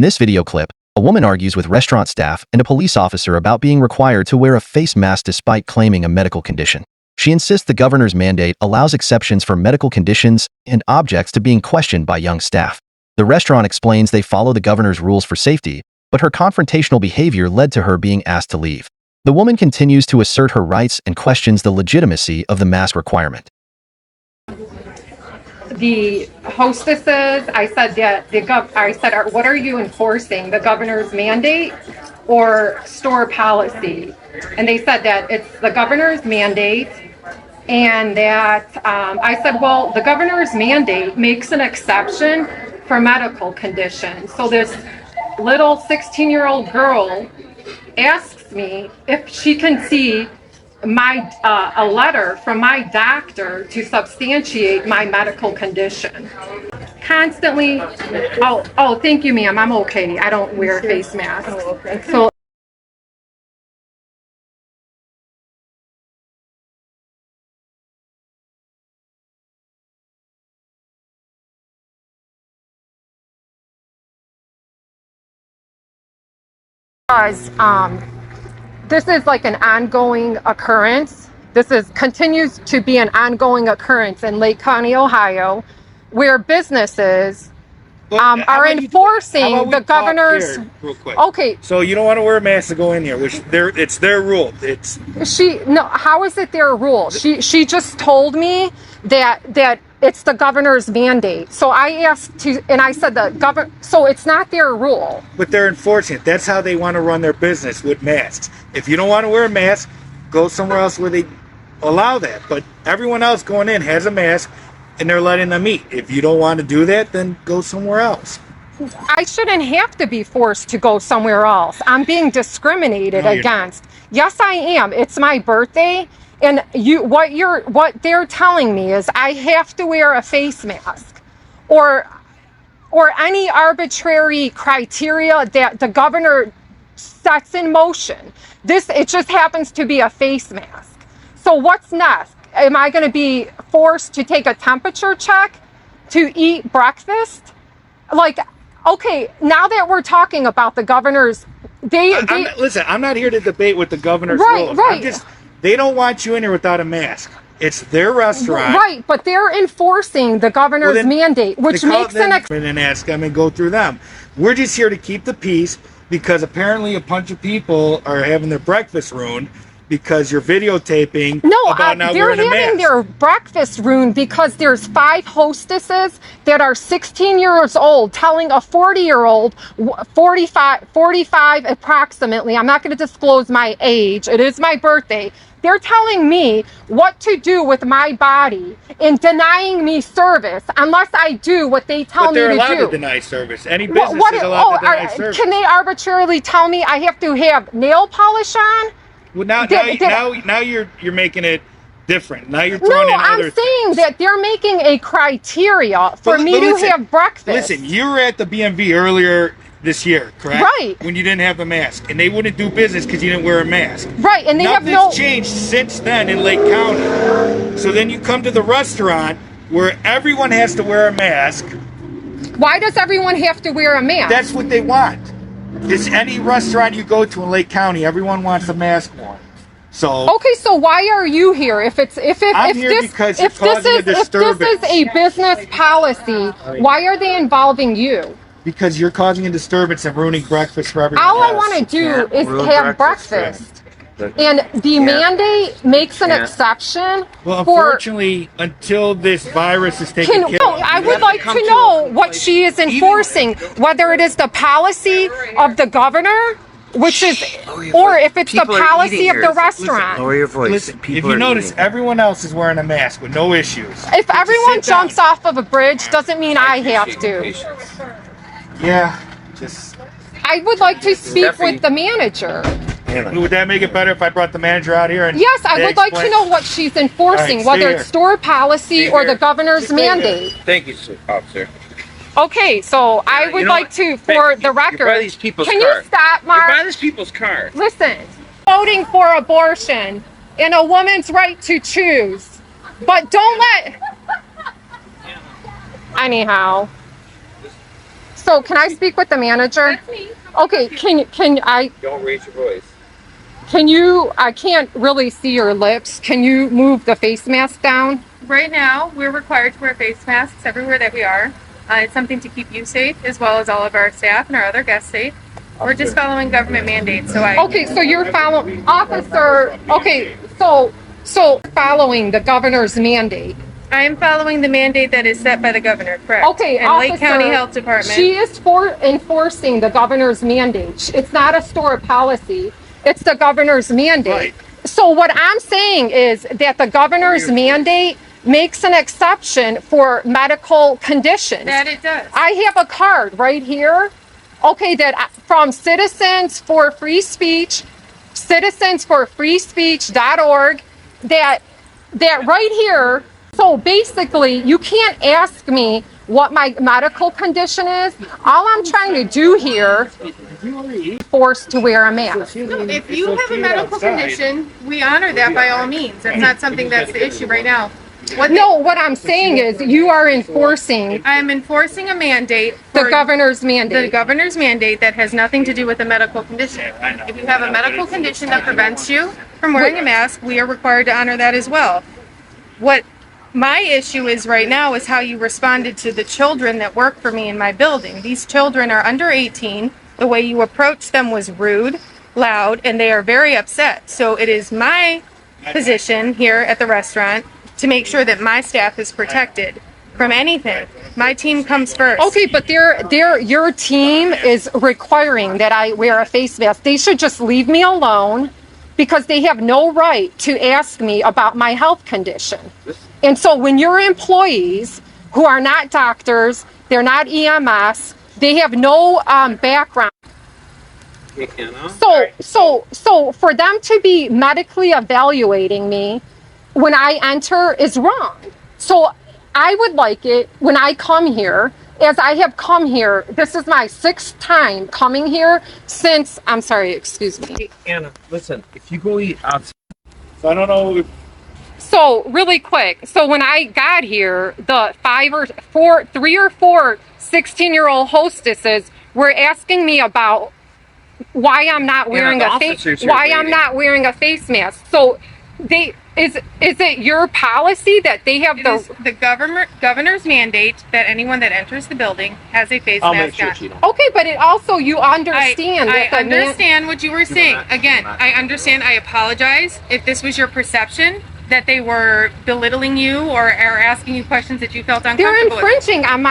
this video clip, a woman argues with restaurant staff and a police officer about being required to wear a face mask despite claiming a medical condition. She insists the governor's mandate allows exceptions for medical conditions and objects to being questioned by young staff. The restaurant explains they follow the governor's rules for safety, but her confrontational behavior led to her being asked to leave. The woman continues to assert her rights and questions the legitimacy of the mask requirement. The hostesses, I said that what are you enforcing, the governor's mandate or store policy? And they said that it's the governor's mandate, and that I said, well, the governor's mandate makes an exception for medical conditions. So this little 16-year-old girl asks me if she can see a letter from my doctor to substantiate my medical condition. Constantly, oh, thank you, ma'am, I'm okay. I don't wear a face mask. Oh, okay. So this is like an ongoing occurrence. Continues to be an ongoing occurrence in Lake County, Ohio, where businesses are enforcing the governor's. Real quick. Okay. So you don't want to wear a mask to go in here, which it's their rule. How is it their rule? She just told me that it's the governor's mandate. So I asked and I said so it's not their rule. But they're enforcing it. That's how they want to run their business, with masks. If you don't want to wear a mask, go somewhere else where they allow that. But everyone else going in has a mask, and they're letting them eat. If you don't want to do that, then go somewhere else. I shouldn't have to be forced to go somewhere else. I'm being discriminated against. Yes, I am. It's my birthday, and what they're telling me is I have to wear a face mask, or any arbitrary criteria that the governor sets in motion. It just happens to be a face mask. So what's next? Am I going to be forced to take a temperature check to eat breakfast? Like, okay, now that we're talking about the governor's, listen, I'm not here to debate with the governor's rules. Right. They don't want you in here without a mask. It's their restaurant. Right, but they're enforcing the governor's mandate, which makes an exception. And ask them and go through them. We're just here to keep the peace, because apparently a bunch of people are having their breakfast ruined because you're videotaping about not wearing a mask. They're having their breakfast ruined because there's 5 hostesses that are 16 years old telling a 40-year-old, 45 approximately, I'm not going to disclose my age, it is my birthday, they're telling me what to do with my body and denying me service unless I do what they tell me to do. But they're allowed to deny service. Any business is allowed to deny service. Can they arbitrarily tell me I have to have nail polish on? Well, now you're making it different. Now you're throwing in other things. I'm saying that they're making a criteria for me to have breakfast. Listen, you were at the BMV earlier this year, correct? Right. When you didn't have the mask, and they wouldn't do business because you didn't wear a mask. Right, and Nothing's changed since then in Lake County. So then you come to the restaurant where everyone has to wear a mask. Why does everyone have to wear a mask? That's what they want. Because any restaurant you go to in Lake County, everyone wants a mask worn. So okay, so why are you here? If this is a business policy, why are they involving you? Because you're causing a disturbance and ruining breakfast for everyone else. All I want to do is have breakfast. And the mandate makes an exception. Well, unfortunately, until this virus is taken care of. I would like to know what she is enforcing, whether it is the policy of the governor, which is, or if it's the policy of the restaurant. Lower your voice. Listen, if you notice, everyone else is wearing a mask with no issues. If everyone jumps off of a bridge, doesn't mean I have to. Yeah, I would like to speak with the manager. Would that make it better if I brought the manager out here? Yes, I would like to know what she's enforcing, whether it's store policy or the governor's mandate. Thank you, officer. Okay, so I would like to, for the record, you're by these people's can car. You stop, Mark? You're by these people's car. Listen, voting for abortion and a woman's right to choose, but don't let. Anyhow. So can I speak with the manager? That's me. Okay, Don't raise your voice. I can't really see your lips. Can you move the face mask down? Right now, we're required to wear face masks everywhere that we are. It's something to keep you safe, as well as all of our staff and our other guests safe. We're just following government mandates. Okay, so you're following, officer, okay, so following the governor's mandate. I am following the mandate that is set by the governor, correct? Okay, and officer, Lake County Health Department. She is enforcing the governor's mandate. It's not a store policy. It's the governor's mandate. Right. So what I'm saying is that the governor's mandate makes an exception for medical conditions. That it does. I have a card right here, okay, that from Citizens for Free Speech, citizensforfreespeech.org, that right here. So basically, you can't ask me what my medical condition is. All I'm trying to do here is forced to wear a mask. No, if you have a medical condition, we honor that by all means. That's not something that's the issue right now. What I'm saying is you are enforcing I am enforcing a mandate the for governor's the mandate. governor's mandate that has nothing to do with a medical condition. If you have a medical condition that prevents you from wearing a mask, we are required to honor that as well. What my issue is right now is how you responded to the children that work for me in my building. These children are under 18. The way you approached them was rude, loud, and they are very upset. So it is my position here at the restaurant to make sure that my staff is protected from anything. My team comes first. Okay, but your team is requiring that I wear a face mask. They should just leave me alone because they have no right to ask me about my health condition. And so when your employees who are not doctors, they're not EMS, they have no background. So for them to be medically evaluating me when I enter is wrong. So I would like it when I come here, as I have come here, this is my 6th time coming here since, I'm sorry, excuse me. Anna, listen, if you go eat outside. So I don't know if So really quick, so when I got here, the 3 or 4 16-year-old hostesses were asking me about why I'm not wearing a face mask. So is it your policy that they have It is the governor's mandate that anyone that enters the building has a face mask on. Okay, but it also, you understand I that understand what you were saying. Again, I understand. I apologize if this was your perception that they were belittling you or asking you questions that you felt uncomfortable they're with. infringing on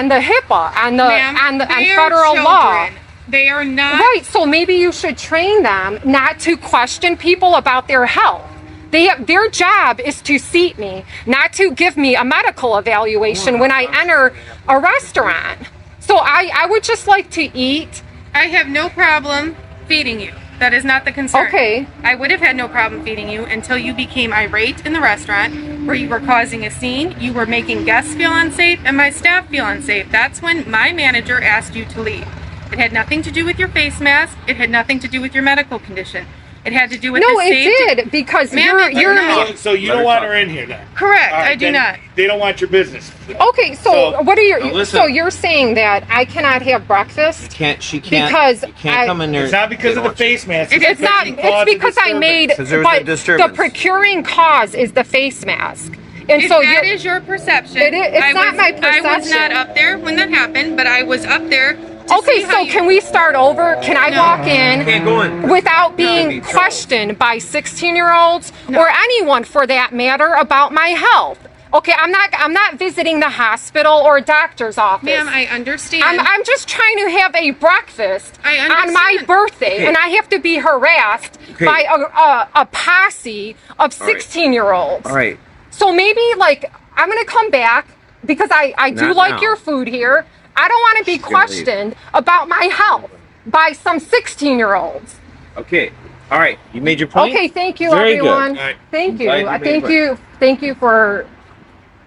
the HIPAA, on They are federal law. children. They are not. Right, so maybe you should train them not to question people about their health. Their job is to seat me, not to give me a medical evaluation when I enter a restaurant. So I would just like to eat. I have no problem feeding you. That is not the concern. Okay. I would have had no problem feeding you until you became irate in the restaurant where you were causing a scene, you were making guests feel unsafe, and my staff feel unsafe. That's when my manager asked you to leave. It had nothing to do with your face mask. It had nothing to do with your medical condition. It had to do with No, the it safety. did, because Ma'am, you're no. so you don't want her in here then. Correct, All right, I do then not. They don't want your business. Okay, so what are your listen. so you're saying that I cannot have breakfast? She can't. Because you can't come in there. It's not because of the face mask. It's not. It's because I made. Because there was But a disturbance. the procuring cause is the face mask, and If so that you're. is your perception, It's not my I was perception. not up there when that happened, but I was up there. Okay, so can we start over? Can I walk in Can't go in. without You're gonna being be in trouble. questioned by 16-year-olds or anyone for that matter about my health? Okay, I'm not visiting the hospital or a doctor's office. Ma'am, I understand. I'm just trying to have a breakfast I on my understand. birthday, Okay. and I have to be harassed Okay. by a posse of 16-year-olds. All right. So maybe, like, I'm going to come back because I do Not like now. your food here. I don't want to be She's gonna leave. questioned about my health by some 16-year-olds. Okay. All right. You made your point. Okay, thank you, Very everyone. Good. All right. Thank you. Glad you made Thank you. Thank you for.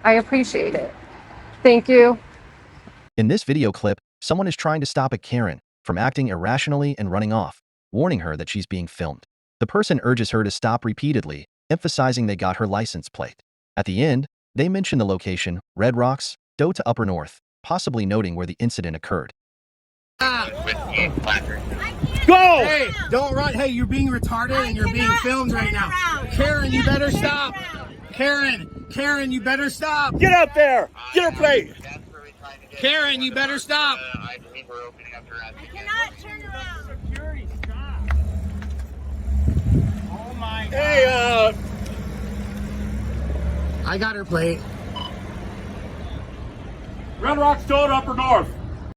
I appreciate it. Thank you. In this video clip, someone is trying to stop a Karen from acting irrationally and running off, warning her that she's being filmed. The person urges her to stop repeatedly, emphasizing they got her license plate. At the end, they mention the location, Red Rocks, Doe to Upper North, possibly noting where the incident occurred. Go! Hey, don't run. Hey, you're being retarded and you're being filmed right now. Karen, you better stop. Karen, you better stop. Get up there! Get her plate! Karen, you better stop. I believe we're opening up around. I cannot turn around. Security, stop. Oh my God. Hey, I got her plate. Red Rock's Toad, Upper North.